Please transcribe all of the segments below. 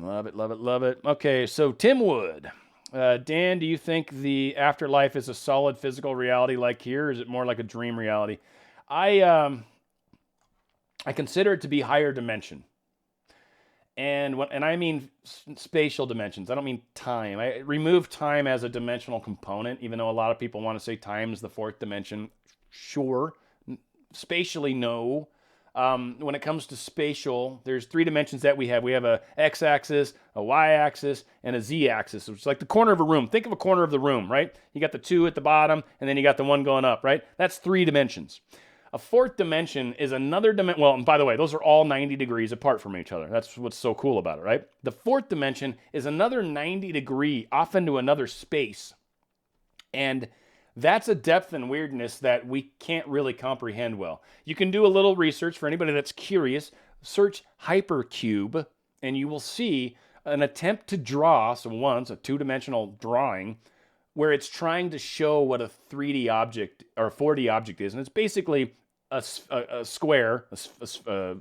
Love it, love it, love it. Okay, so Tim Wood. Dan, do you think the afterlife is a solid physical reality like here, or is it more like a dream reality? I consider it to be higher dimension. And I mean spatial dimensions. I don't mean time. I remove time as a dimensional component, even though a lot of people want to say time is the fourth dimension. Sure. Spatially, no. When it comes to spatial, there's three dimensions that we have. We have a x-axis, a y-axis, and a z-axis, which is like the corner of a room. Think of a corner of the room, right? You got the two at the bottom, and then you got the one going up, right? That's three dimensions. A fourth dimension is another dimension. Well, and by the way, those are all 90 degrees apart from each other. That's what's so cool about it, right? The fourth dimension is another 90 degree off into another space. And that's a depth and weirdness that we can't really comprehend well. You can do a little research for anybody that's curious. Search hypercube, and you will see an attempt to draw, so once, a two-dimensional drawing, where it's trying to show what a 3D object or a 4D object is. And it's basically a square, a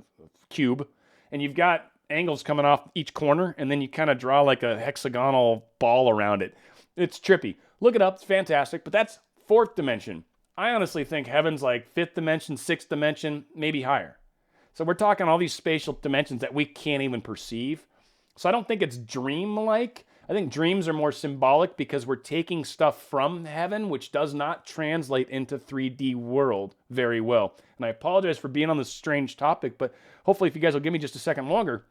cube, and you've got angles coming off each corner, and then you kind of draw like a hexagonal ball around it. It's trippy. Look it up. It's fantastic. But that's fourth dimension. I honestly think heaven's like fifth dimension, sixth dimension, maybe higher. So we're talking all these spatial dimensions that we can't even perceive. So I don't think it's dream-like. I think dreams are more symbolic because we're taking stuff from heaven, which does not translate into 3D world very well. And I apologize for being on this strange topic, but hopefully if you guys will give me just a second longer.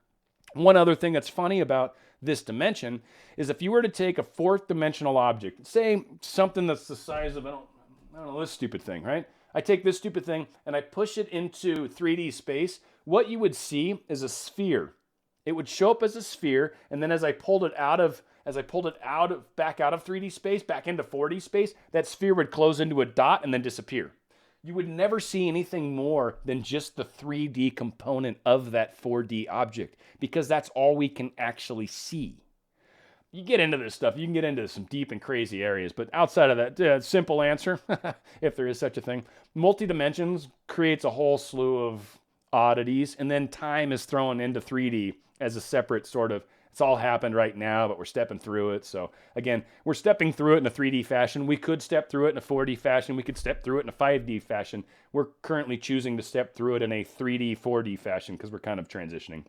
One other thing that's funny about this dimension is if you were to take a fourth dimensional object, say something that's the size of, I don't know, this stupid thing, right? I take this stupid thing and I push it into 3D space, what you would see is a sphere. It would show up as a sphere, and then as I pulled it back out of 3D space, back into 4D space, that sphere would close into a dot and then disappear. You would never see anything more than just the 3D component of that 4D object, because that's all we can actually see. You get into this stuff, you can get into some deep and crazy areas, but outside of that, simple answer, if there is such a thing, multi-dimensions creates a whole slew of oddities, and then time is thrown into 3D as a separate sort of, it's all happened right now, but we're stepping through it. So again, we're stepping through it in a 3D fashion. We could step through it in a 4D fashion. We could step through it in a 5D fashion. We're currently choosing to step through it in a 3D, 4D fashion because we're kind of transitioning.